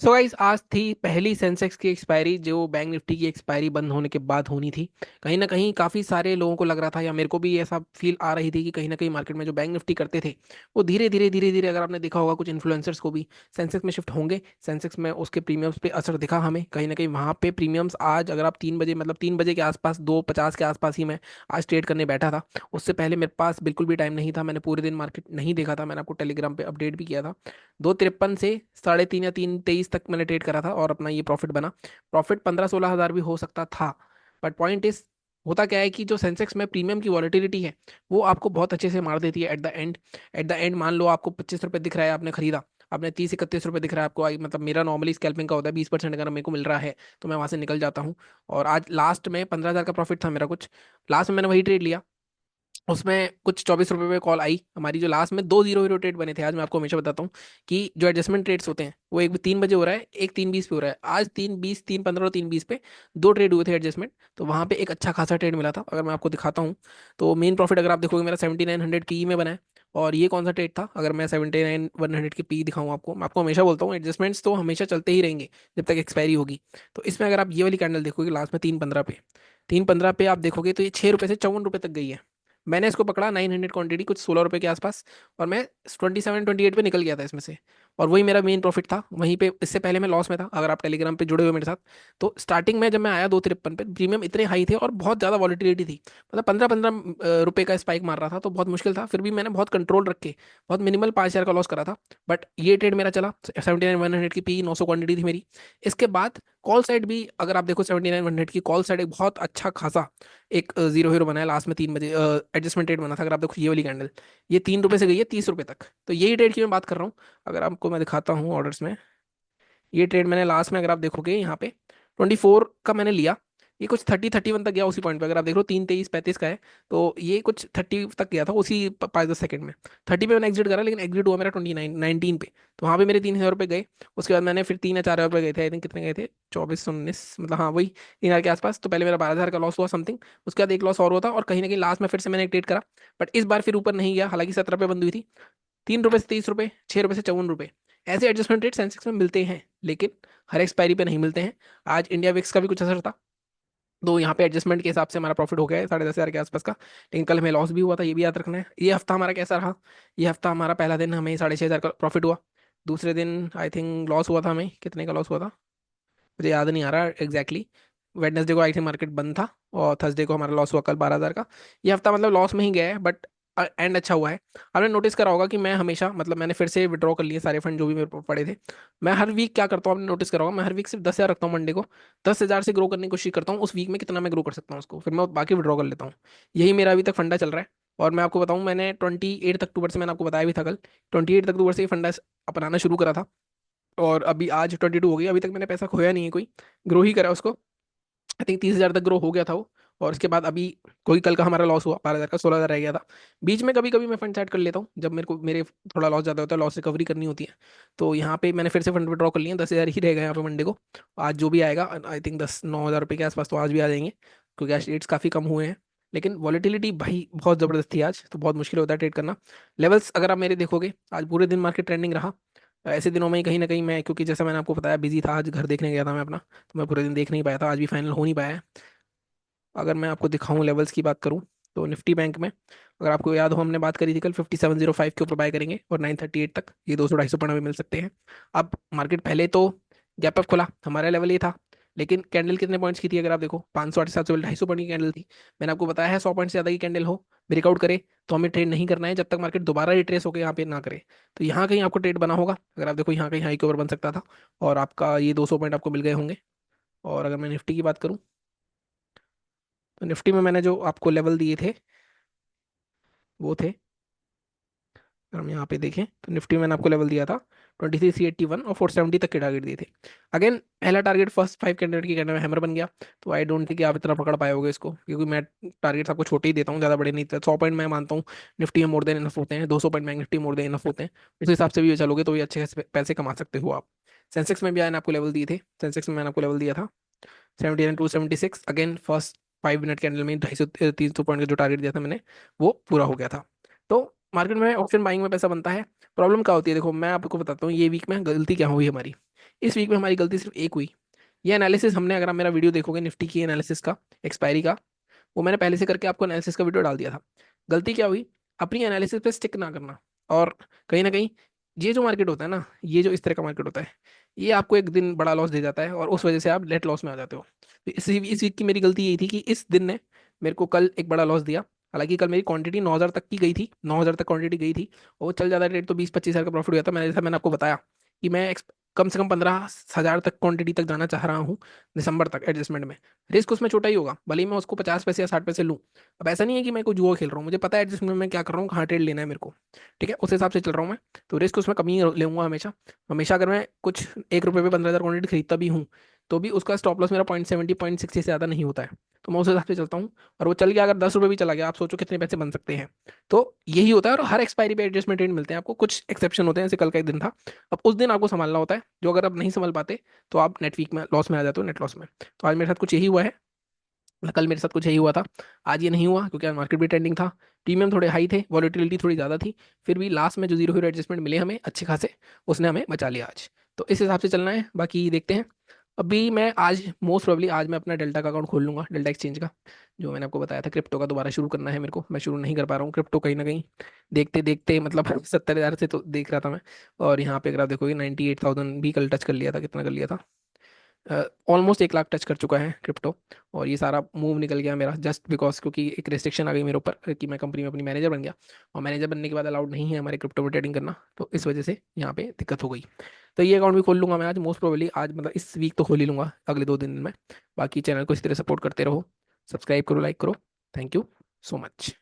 So guys, आज थी पहली सेंसेक्स की एक्सपायरी जो बैंक निफ्टी की एक्सपायरी बंद होने के बाद होनी थी। कहीं ना कहीं काफ़ी सारे लोगों को लग रहा था, या मेरे को भी ऐसा फील आ रही थी कि कहीं ना कहीं मार्केट में जो बैंक निफ्टी करते थे वो धीरे धीरे धीरे धीरे, अगर आपने देखा होगा, कुछ इन्फ्लुएंसर्स को भी सेंसेक्स में शिफ्ट होंगे। सेंसेक्स में उसके प्रीमियम्स पे असर दिखा हमें कहीं ना कहीं। वहाँ पे प्रीमियम्स आज, अगर आप 3 बजे, मतलब 3 बजे के आसपास, 2:50 के आसपास ही मैं आज ट्रेड करने बैठा था। उससे पहले मेरे पास बिल्कुल भी टाइम नहीं था, मैंने पूरे दिन मार्केट नहीं देखा था, मैंने आपको टेलीग्राम पे अपडेट भी किया था। 2:53 से 3:30 या 3:23 तक मैंने ट्रेड करा था और अपना ये प्रॉफिट बना। प्रॉफिट 15-16 हज़ार भी हो सकता था। बट पॉइंट इज, होता क्या है कि जो सेंसेक्स में प्रीमियम की वॉलिटिलिटी है वो आपको बहुत अच्छे से मार देती है at the end. At the end मान लो आपको 25 रुपये दिख रहा है, आपने खरीदा, आपने 30-31 रुपये दिख रहा है आपको। मतलब मेरा नॉर्मली स्कैल्पिंग का होता है, 20% अगर मेरे को मिल रहा है तो मैं वहां से निकल जाता हूँ। और आज लास्ट में 15 हज़ार का प्रॉफिट था मेरा कुछ। लास्ट में मैंने वही ट्रेड लिया। उसमें कुछ 24 रुपये पे कॉल आई हमारी, जो लास्ट में दो जीरो हीरो ट्रेड बने थे। आज मैं आपको हमेशा बताता हूँ कि जो एडजस्टमेंट ट्रेड्स होते हैं वो एक 3 बजे हो रहा है, एक 3:20 पे हो रहा है। आज 3:20, 3:15 और 3:20 पे दो ट्रेड हुए थे एडजस्टमेंट। तो वहाँ पे एक अच्छा खासा ट्रेड मिला था। अगर मैं आपको दिखाता हूँ तो मेन प्रॉफिट अगर आप देखोगे मेरा 7900 पी में बना है। और ये कौन सा ट्रेड था? अगर मैं 79,100 के पी दिखाऊँ आपको, मैं आपको हमेशा बोलता हूँ एडजस्टमेंट्स तो हमेशा चलते ही रहेंगे जब तक एक्सपायरी होगी। तो इसमें अगर आप ये वाली कैंडल देखोगे लास्ट में 3:15 पे, 3:15 पे आप देखोगे तो ये 6 रुपये से 54 रुपये तक गई है। मैंने इसको पकड़ा 900 क्वांटिटी, कुछ 16 रुपये के आसपास। और मैं 27-28 पे निकल गया था इसमें से। और वही मेरा मेन प्रॉफिट था वहीं पे। इससे पहले मैं लॉस में था, अगर आप टेलीग्राम पे जुड़े हुए मेरे साथ। तो स्टार्टिंग में जब मैं आया 2:53 पे, प्रीमियम इतने हाई थे और बहुत ज़्यादा वॉलिटिलिटी थी। मतलब 15-15 रुपये का स्पाइक मार रहा था, तो बहुत मुश्किल था। फिर भी मैंने बहुत कंट्रोल रखे, बहुत मिनिमल 5 हज़ार का लॉस करा था। बट ये ट्रेड मेरा चला। 79,100 की पी, 900 क्वांटिटी थी मेरी। इसके बाद कॉल साइड भी अगर आप देखो, 79,100 की कॉल साइड एक बहुत अच्छा खासा एक जीरो हीरो बनाया लास्ट में 3 बजे। एडजस्टमेंट रेट बना था, अगर आप देखो ये वाली कैंडल, ये 3 रुपये से गई है 30 रुपये तक। तो यही ट्रेड की मैं बात कर रहा हूँ। अगर आपको मैं दिखाता हूँ ऑर्डर्स में, ये ट्रेड मैंने लास्ट में, अगर आप देखोगे यहाँ पे 24 का मैंने लिया। ये कुछ 30-31 तक गया उसी पॉइंट पे, अगर आप देख लो 3:23-35 का है। तो ये कुछ 30 तक गया था उसी 5-10 सेकंड में। 30 पे मैंने एग्जिट करा, लेकिन एग्जिट हुआ मेरा 19 पे। तो वहाँ पे मेरे 3 हज़ार रुपये गए। उसके बाद मैंने फिर 3 या 4 हज़ार रुपये गए थे, आई थिंक। कितने गए थे? 24-19, मतलब हाँ वही 3 हज़ार के आसपास। तो पहले मेरा 12 हज़ार का लॉस हुआ समथिंग। उसके बाद एक लॉस और हुआ था, और कहीं ना कहीं लास्ट में फिर से मैंने एक ट्रेड करा। बट इस बार फिर ऊपर नहीं गया, हालांकि 17 पे बंद हुई थी। 3 रुपये से 30 रुपये, 6 रुपये से 54 रुपये, ऐसे एडजस्टमेंट रेट सेंसेक्स में मिलते हैं। लेकिन हर एक्सपायरी पे नहीं मिलते हैं। आज इंडिया विक्स का भी कुछ असर था। तो यहाँ पे एडजस्टमेंट के हिसाब से हमारा प्रॉफिट हो गया है 10,500 के आसपास का। लेकिन कल हमें लॉस भी हुआ था, ये भी याद रखना है। ये हफ्ता हमारा कैसा रहा? ये हफ्ता हमारा पहला दिन हमें 6,500 का प्रॉफिट हुआ। दूसरे दिन आई थिंक लॉस हुआ था हमें, कितने का लॉस हुआ था मुझे याद नहीं आ रहा एग्जैक्टली। वेडनेसडे को आई थिंक मार्केट बंद था, और थर्सडे को हमारा लॉस हुआ कल 12,000 का। ये हफ्ता मतलब लॉस में ही गया है, बट एंड अच्छा हुआ है। आपने नोटिस करा होगा कि मैं हमेशा, मतलब मैंने फिर से विड्रॉ कर लिए सारे फंड जो भी मेरे पास पड़े थे। मैं हर वीक क्या करता हूँ, आपने नोटिस करा होगा, मैं हर वीक सिर्फ 10,000 रखता हूँ मंडे को। 10,000 से ग्रो करने की कोशिश करता हूँ उस वीक में, कितना मैं ग्रो कर सकता हूँ उसको, फिर मैं बाकी विड्रॉ कर लेता हूँ। यही मेरा अभी तक फंडा चल रहा है। और मैं आपको बताऊँ, मैंने 28 अक्टूबर से, मैंने आपको बताया भी था कल, 28 अक्टूबर से ये फंडा अपनाना शुरू करा था। और अभी आज 22 हो गई, अभी तक मैंने पैसा खोया नहीं है कोई, ग्रो ही करा उसको। आई थिंक 30,000 तक ग्रो हो गया था वो। और उसके बाद अभी कोई, कल का हमारा लॉस हुआ 12,000 का, 16,000 रह गया था। बीच में कभी कभी मैं फंड सेट कर लेता हूँ जब मेरे को, मेरे थोड़ा लॉस ज़्यादा होता है, लॉस रिकवरी करनी होती है। तो यहाँ पे मैंने फिर से फंड विड्रॉ कर लिए, 10,000 ही रहेगा यहाँ पे मंडे को। आज जो भी आएगा, आई थिंक 10-9 हज़ार रुपये के आसपास तो आज भी आ जाएंगे, क्योंकि आज रेट्स काफ़ी कम हुए हैं। लेकिन वॉलेटिलिटी भाई बहुत ज़बरदस्त थी आज, तो बहुत मुश्किल होता है ट्रेड करना। लेवल्स अगर आप मेरे देखोगे, आज पूरे दिन मार्केट ट्रेंडिंग रहा। ऐसे दिनों में ही कहीं ना कहीं मैं, क्योंकि जैसा मैंने आपको बताया बिजी था, आज घर देखने गया था मैं अपना, तो मैं पूरे दिन देख नहीं पाया था, आज भी फाइनल हो नहीं पाया है। अगर मैं आपको दिखाऊं, लेवल्स की बात करूं, तो निफ्टी बैंक में, अगर आपको याद हो, हमने बात करी थी कल 5705 के ऊपर बाय करेंगे और 938 तक ये 200-250 पॉइंट में मिल सकते हैं। अब मार्केट पहले तो गैप अप खुला, हमारा लेवल ये था। लेकिन कैंडल कितने पॉइंट्स की थी? अगर आप देखो, 500, 700, 250 पॉइंट की कैंडल थी। मैंने आपको बताया है 100 पॉइंट से ज़्यादा की कैंडल हो, ब्रेकआउट करे, तो हमें ट्रेड नहीं करना है जब तक मार्केट दोबारा रिट्रेस होकर यहाँ पे ना करे। तो यहाँ कहीं आपको ट्रेड बना होगा, अगर आप देखो यहाँ कहीं हाई के ऊपर बन सकता था, और आपका ये 200 पॉइंट आपको मिल गए होंगे। और अगर मैं निफ्टी की बात करूँ, तो निफ्टी में मैंने जो आपको लेवल दिए थे वो थे, अगर हम यहाँ पे देखें तो निफ्टी में मैंने आपको लेवल दिया था 23,381 और 470 तक के टारगेट दिए थे। अगेन पहला टारगेट फर्स्ट 5 कैंडिडेट की कैंडल में हैमर बन गया। तो आई डोंट थिंक कि आप इतना पकड़ पाए होगे इसको, क्योंकि मैं टारगेट्स आपको छोटे ही देता हूँ, ज़्यादा बड़े नहीं देता। 100 पॉइंट मैं मानता हूँ निफ्टी में मोर देन इनफ होते हैं, 200 point bank Nifty more than enough होते हैं। उस हिसाब से भी चलोगे तो ये अच्छे खासे पैसे कमा सकते हो आप। सेंसेक्स में भी मैंने आपको लेवल दिए थे, सेंसेक्स में मैंने आपको लेवल दिया था 79,276। अगेन फर्स्ट 5 मिनट कैंडल में 250-300 पॉइंट का जो टारगेट दिया था मैंने, वो पूरा हो गया था। तो मार्केट में ऑप्शन बाइंग में पैसा बनता है। प्रॉब्लम क्या होती है, देखो मैं आपको बताता हूँ ये वीक में गलती क्या हुई हमारी। इस वीक में हमारी गलती सिर्फ एक हुई। ये एनालिसिस हमने, अगर आप मेरा वीडियो देखोगे निफ्टी की एनालिसिस का, एक्सपायरी का, वो मैंने पहले से करके आपको एनालिसिस का वीडियो डाल दिया था। गलती क्या हुई, अपनी एनालिसिस पे स्टिक ना करना। और कहीं ना कहीं ये जो मार्केट होता है ना, ये जो इस तरह का मार्केट होता है, ये आपको एक दिन बड़ा लॉस दे जाता है और उस वजह से आप नेट लॉस में आ जाते हो। तो इस वीक की मेरी गलती यही थी कि इस दिन ने मेरे को कल एक बड़ा लॉस दिया। हालांकि कल मेरी क्वांटिटी 9,000 तक की गई थी, 9,000 तक क्वांटिटी गई थी। और वो चल जाता रेट तो 20-25 हज़ार का प्रॉफिट हुआ था। मैंने, जैसा मैंने आपको बताया कि मैं कम से कम 15,000 तक क्वांटिटी तक जाना चाह रहा हूँ दिसंबर तक एडजस्टमेंट में। रिस्क उसमें छोटा ही होगा, भले ही मैं उसको 50 पैसे या 60 पैसे लूँ। अब ऐसा नहीं है कि मैं कोई जुआ खेल रहा हूँ, मुझे पता है एडजस्टमेंट में क्या कर रहा हूँ, कहाँ ट्रेड लेना है मेरे को। ठीक है, उस हिसाब से चल रहा हूँ मैं। तो रिस्क उसमें कम ही लूंगा हमेशा। हमेशा अगर मैं कुछ 1 रुपये पे 15,000 क्वांटिटी खरीदता भी हूँ, तो भी उसका स्टॉप लॉस मेरा 0.70 0.60 से ज़्यादा नहीं होता है। तो मैं उस हिसाब से चलता हूँ। और वो चल गया, अगर 10 रुपये भी चला गया, आप सोचो कितने पैसे बन सकते हैं। तो यही होता है, और हर एक्सपायरी पे एडजस्टमेंट रेट मिलते हैं आपको। कुछ एक्सेप्शन होते हैं, जैसे कल का एक दिन था। अब उस दिन आपको संभालना होता है, जो अगर आप नहीं संभाल पाते तो आप नेट वीक में लॉस में आ जाते हो, नेट लॉस में। तो आज मेरे साथ कुछ यही हुआ है। कल मेरे साथ कुछ यही हुआ था। आज ये नहीं हुआ क्योंकि आज मार्केट भी ट्रेंडिंग था। प्रीमियम थोड़े हाई थे, वॉलेटिलिटी थोड़ी ज़्यादा थी। फिर भी लास्ट में जो जीरो हीरो एडजस्टमेंट मिले हमें अच्छे खासे, उसने हमें बचा लिया आज। तो इस हिसाब से चलना है, बाकी देखते हैं। अभी मैं आज मोस्ट प्रोबेबली आज मैं अपना डेल्टा का अकाउंट खोल लूंगा, डेल्टा एक्सचेंज का। जो मैंने आपको बताया था, क्रिप्टो का दोबारा शुरू करना है मेरे को, मैं शुरू नहीं कर पा रहा हूँ क्रिप्टो कहीं ना कहीं। देखते देखते मतलब 70,000 से तो देख रहा था मैं। और यहाँ पे अगर आप देखोगे 98,000 भी कल टच कर लिया था, कितना कर लिया था, ऑलमोस्ट 1 लाख टच कर चुका है क्रिप्टो। और ये सारा मूव निकल गया मेरा जस्ट बिकॉज, क्योंकि एक रेस्ट्रिक्शन आ गई मेरे ऊपर कि मैं कंपनी में अपनी मैनेजर बन गया। और मैनेजर बनने के बाद अलाउड नहीं है हमारे क्रिप्टो में ट्रेडिंग करना, तो इस वजह से यहाँ पे दिक्कत हो गई। तो ये अकाउंट भी खोल लूंगा मैं आज मोस्ट प्रोबेबली, आज मतलब इस वीक तो खोल ही लूंगा, अगले 2 दिन में। बाकी चैनल को इस तरह सपोर्ट करते रहो, सब्सक्राइब करो, लाइक करो। Thank you so much.